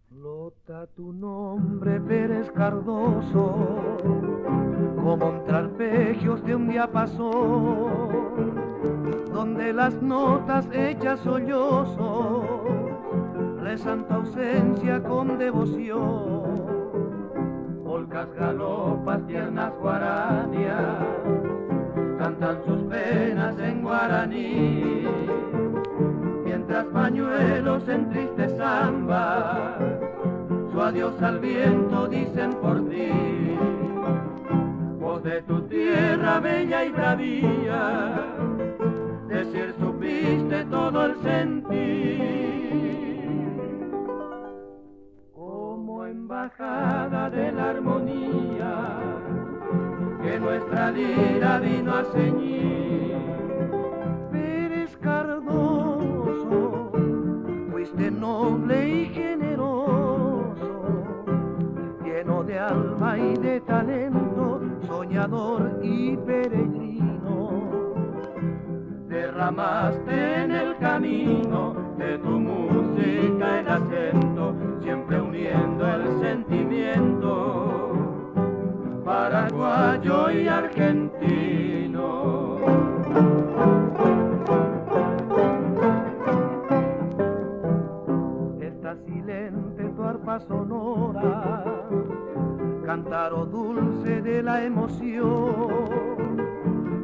Flota tu nombre, Pérez Cardoso, como entre arpegios de un diapasón, donde las notas hechas sollozos rezan tu ausencia con devoción. Polcas, galopas, tiernas guaranias, cantan sus penas en guaraní, mientras pañuelos en triste samba su adiós al viento dicen por ti. Voz de tu tierra bella y bravía, decir supiste todo el sentir, como embajada de la armonía que nuestra lira vino a ceñir. Pérez Cardoso, fuiste noble y generoso, lleno de alma y de talento, soñador y peregrino. Derramaste en el camino de tu música el acento, siempre uniendo el sentimiento paraguayo y argentino. Está silente tu arpa sonora, cántaro dulce de la emoción,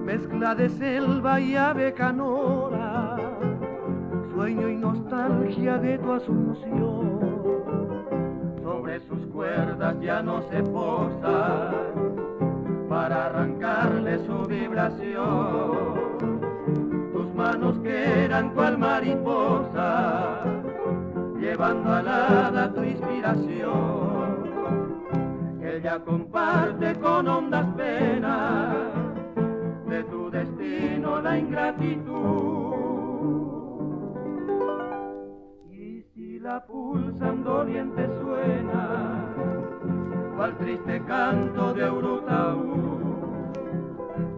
mezcla de selva y ave canora, sueño y nostalgia de tu asunción. Sobre sus cuerdas ya no se posa para arrancarle su vibración. Tus manos que eran cual mariposa, llevando alada tu inspiración. Ella comparte con hondas penas de tu destino la ingratitud. Y si la pulsan doliente suena cual triste canto de Urutaú,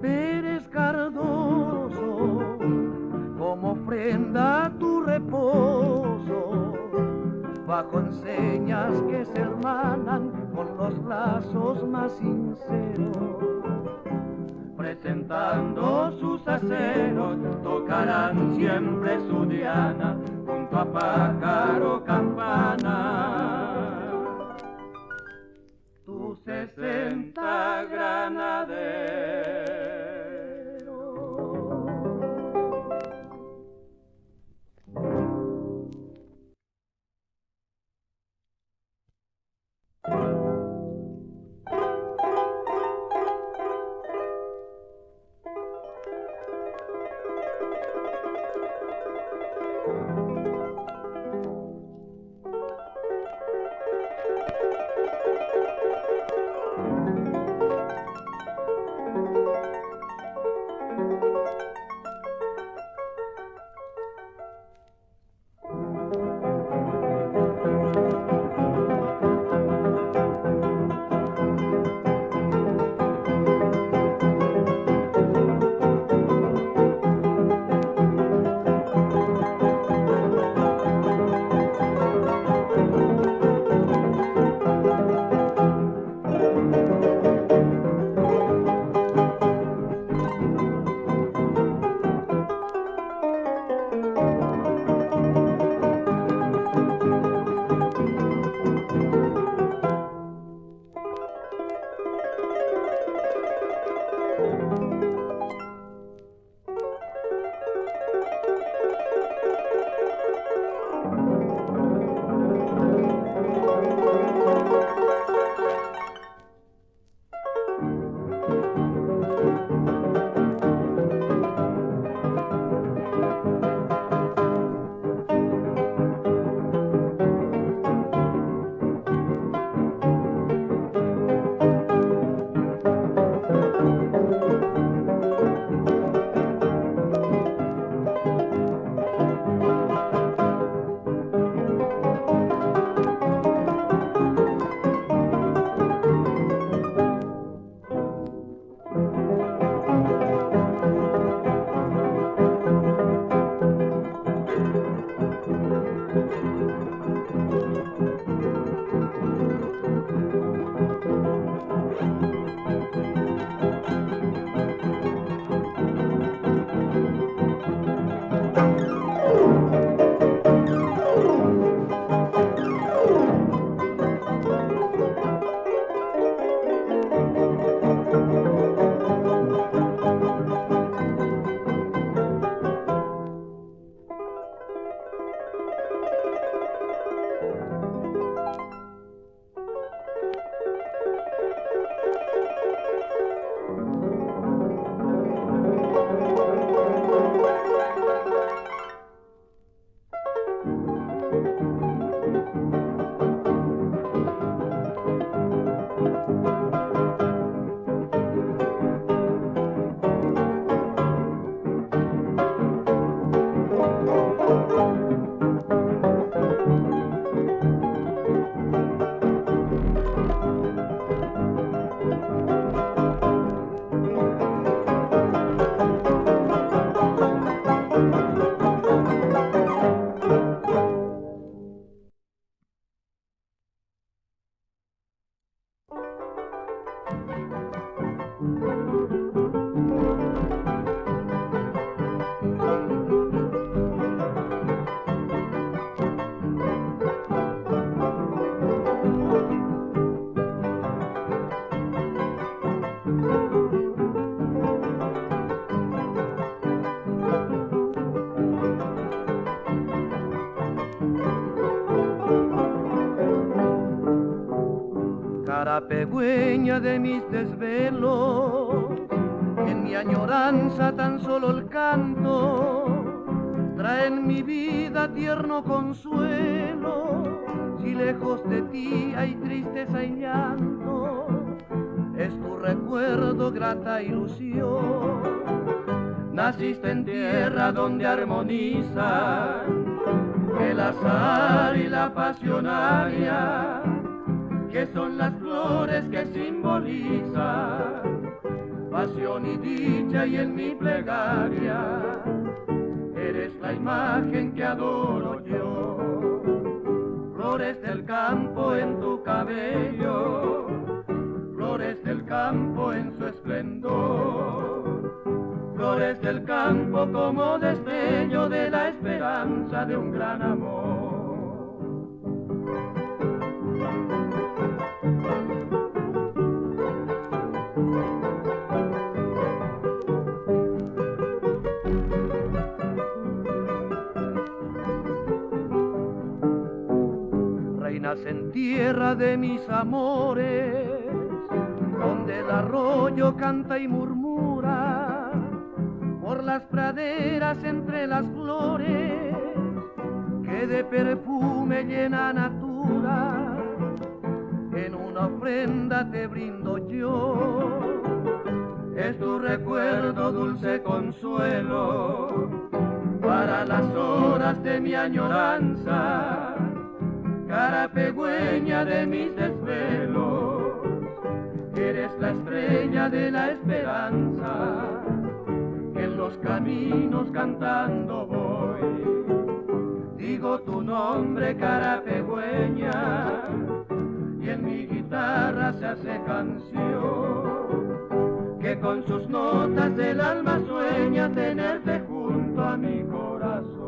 Pérez Cardoso, bajo enseñas que se hermanan con los lazos más sinceros. Presentando sus aceros, tocarán siempre su diana junto a pájaro campana. Tus 60 granaderos. Cara pegüeña de mis desvelos, en mi añoranza tan solo el canto trae en mi vida tierno consuelo. Si lejos de ti hay tristeza y llanto, es tu recuerdo grata ilusión. Naciste en tierra donde armonizan el azar y la pasionaria, que son las flores que simbolizan pasión y dicha, y en mi plegaria eres la imagen que adoro yo. flores del campo en tu cabello, flores del campo en su esplendor, flores del campo como destello de la esperanza de un gran amor. Reinas en tierra de mis amores, donde el arroyo canta y murmura, por las praderas entre las flores, que de perfume llena natura, en una ofrenda te brindo yo, es tu recuerdo dulce consuelo, para las horas de mi añoranza, cara pegüeña de mis desvelos, eres la estrella de la esperanza, que en los caminos cantando voy. Digo tu nombre, cara pegüeña, y en mi guitarra se hace canción, que con sus notas del alma sueña tenerte junto a mi corazón.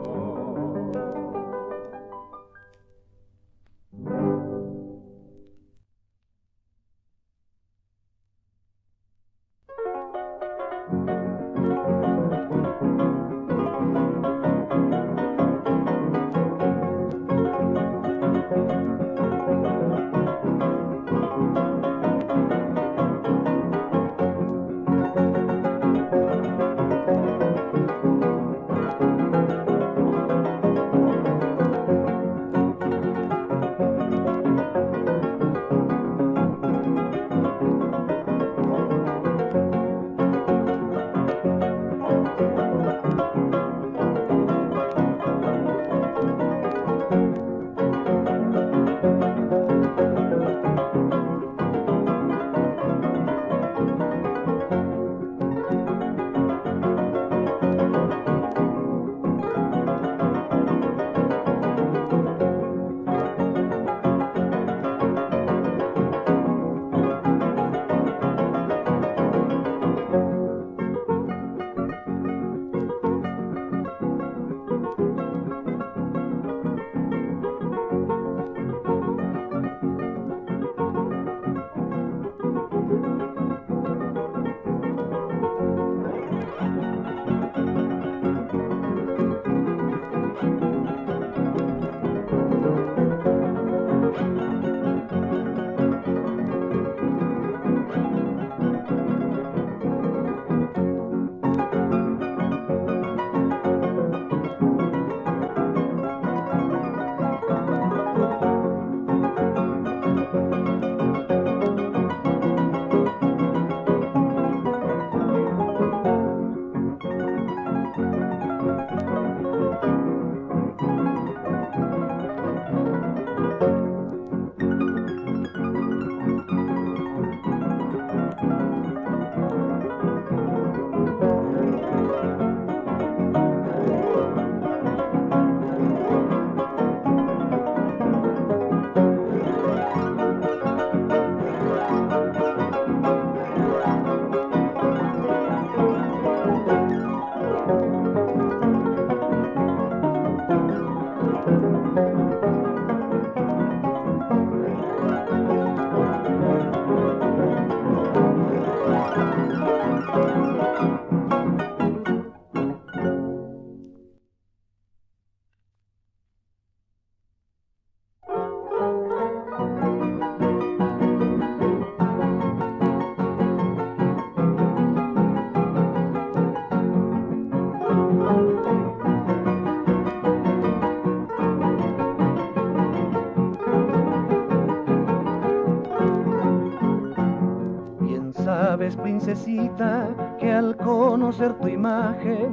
Sabes, princesita, que al conocer tu imagen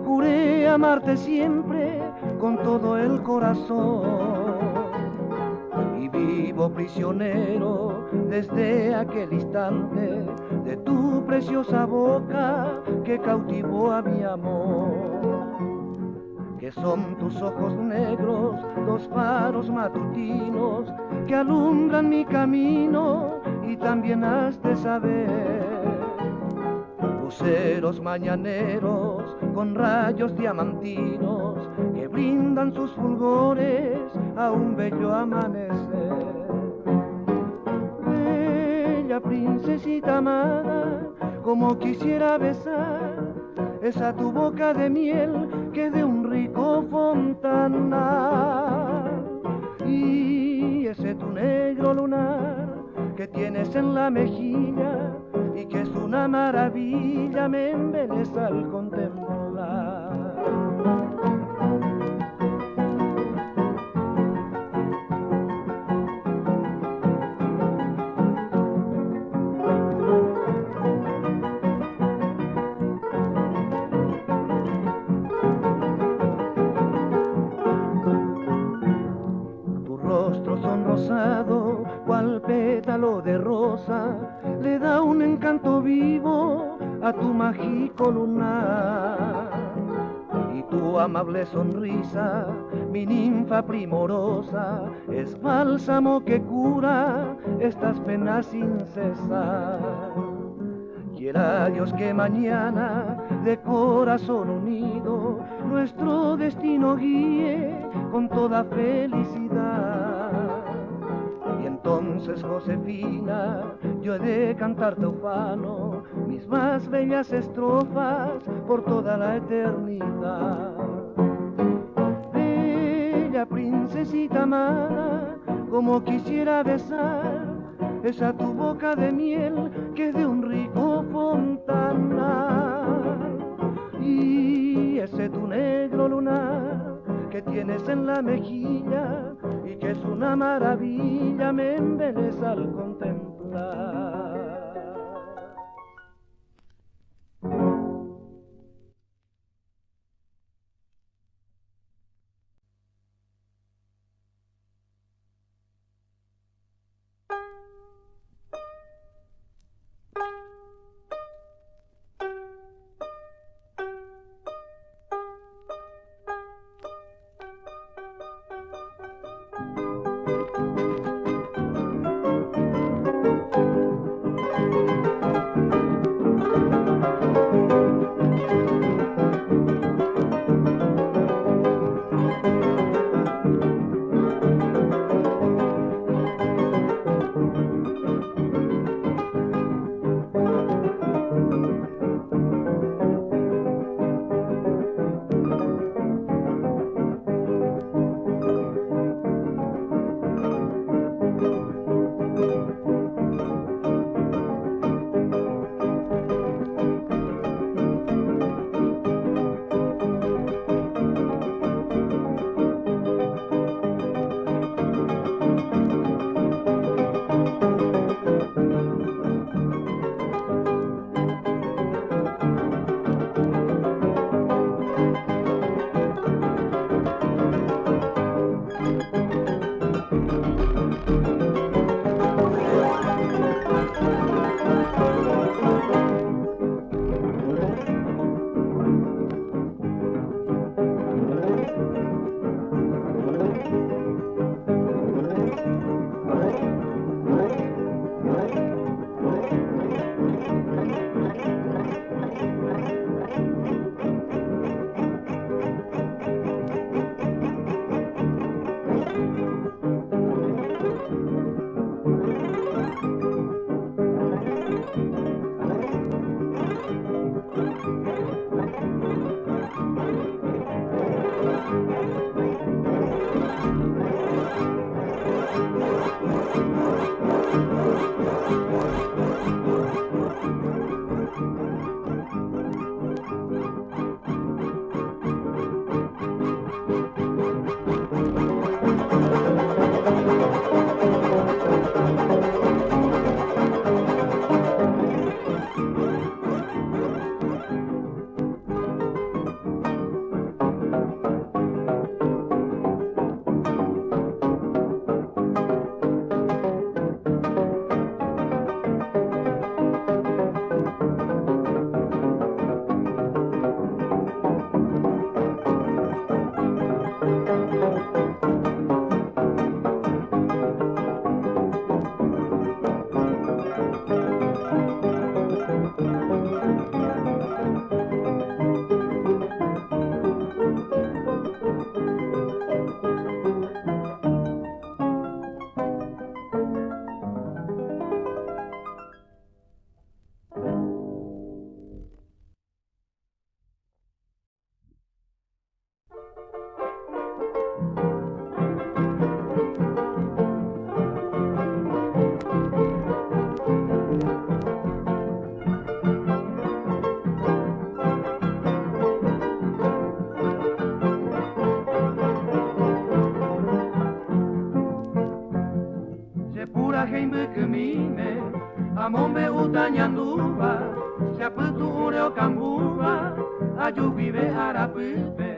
juré amarte siempre con todo el corazón, y vivo prisionero desde aquel instante de tu preciosa boca que cautivó a mi amor. que son tus ojos negros, dos faros matutinos que alumbran mi camino y también has de saber. Luceros mañaneros con rayos diamantinos que brindan sus fulgores a un bello amanecer. Bella princesita amada, como quisiera besar esa tu boca de miel que de un rico fontanal, y ese tu negro lunar que tienes en la mejilla y que es una maravilla, me embeleza al contemplar. Sonrosado, cual pétalo de rosa, le da un encanto vivo a tu mágico lunar. Y tu amable sonrisa, mi ninfa primorosa, es bálsamo que cura estas penas sin cesar. Quiera Dios que mañana de corazón unido nuestro destino guíe con toda felicidad. Y entonces, Josefina, yo he de cantarte ufano mis más bellas estrofas por toda la eternidad. Bella princesita amada, como quisiera besar esa tu boca de miel que es de un rico fontanal, y ese tu negro lunar que tienes en la mejilla y que es una maravilla, me embeleza al contemplar. payu vive arapipe,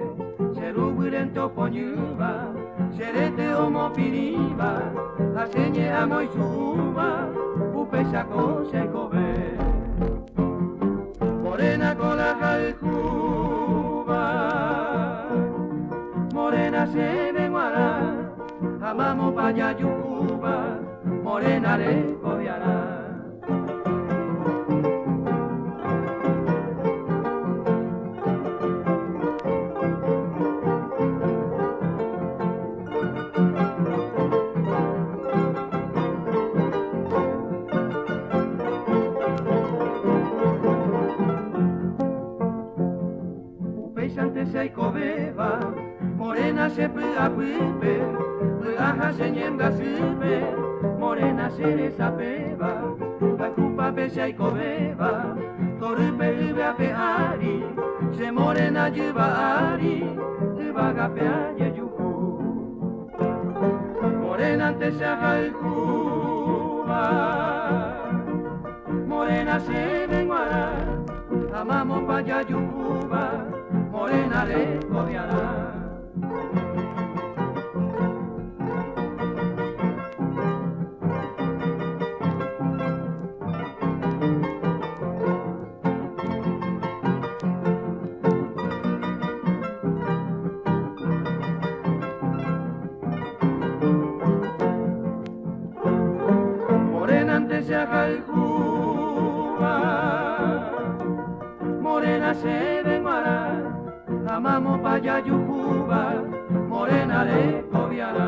serubirente oponyuba, serete homo piriba, aseñe amo y suba, upe saco se cobe. Morena con la jalcuba, morena se venguará, amamos paya yucuba, morena le cobiará. Se cobeba, morena se pega pipe, pegaja se ñenga sipe, morena se desapeba, la cupa pese y cobeba, torpe vive a peari, se morena lleva ari, y vaga peaye yucu. Morena antes se haga el cuba, morena se venguará, amamos paya yucuba, morena le cobiará. Morena antes se haga el Cuba, morena se venguará, amamos paya yucuba, morena le cobiará.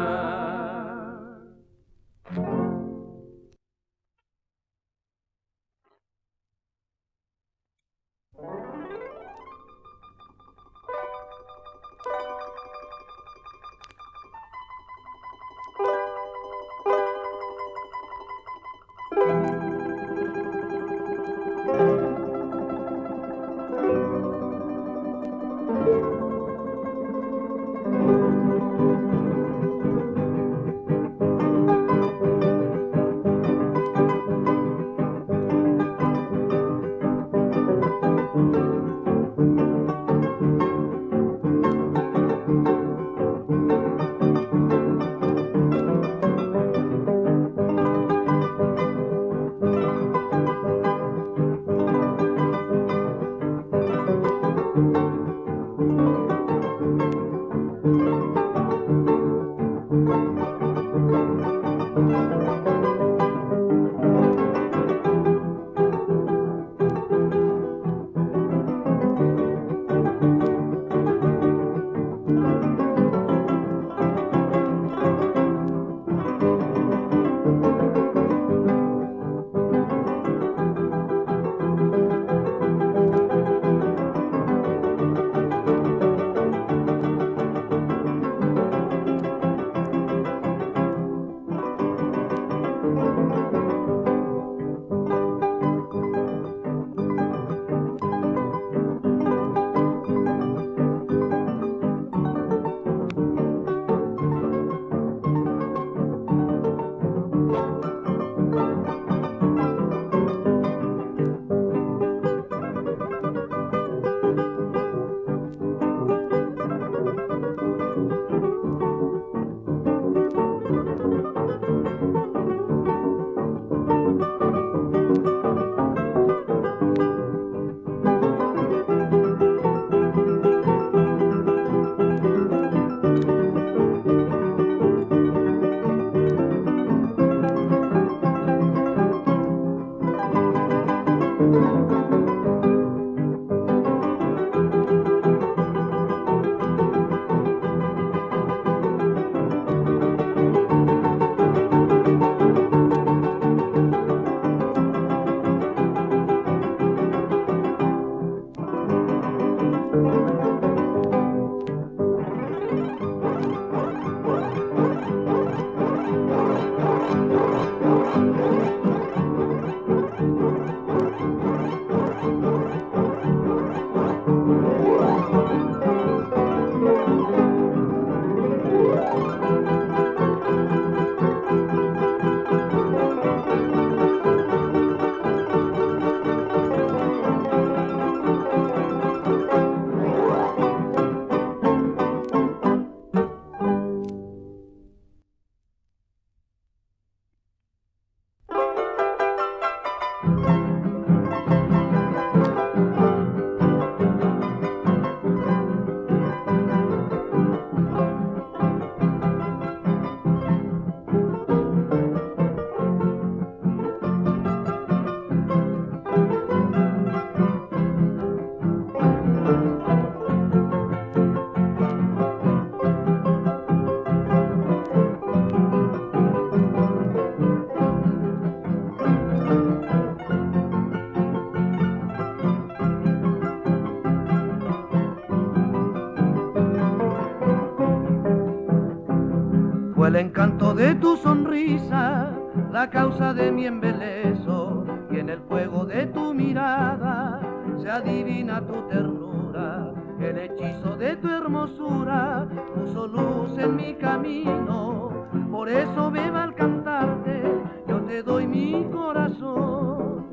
Fue el encanto de tu sonrisa la causa de mi embeleso, y en el fuego de tu mirada se adivina tu ternura. El hechizo de tu hermosura puso luz en mi camino, por eso beba al cantarte, yo te doy mi corazón.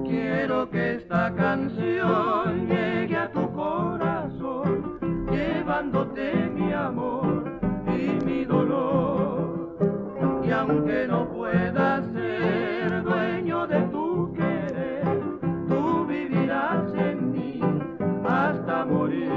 Quiero que esta canción llegue a tu corazón, llevándote mi amor y mi dolor. Y aunque no puedas ser dueño de tu querer, tú vivirás en mí hasta morir.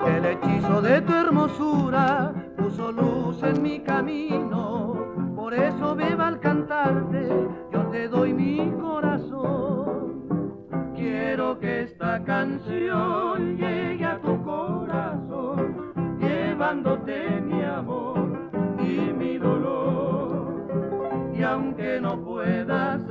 El hechizo de tu hermosura puso luz en mi camino, por eso beba al cantarte, yo te doy mi corazón. Quiero que esta canción llegue a tu corazón, llevándote mi amor y mi dolor. Y aunque no puedas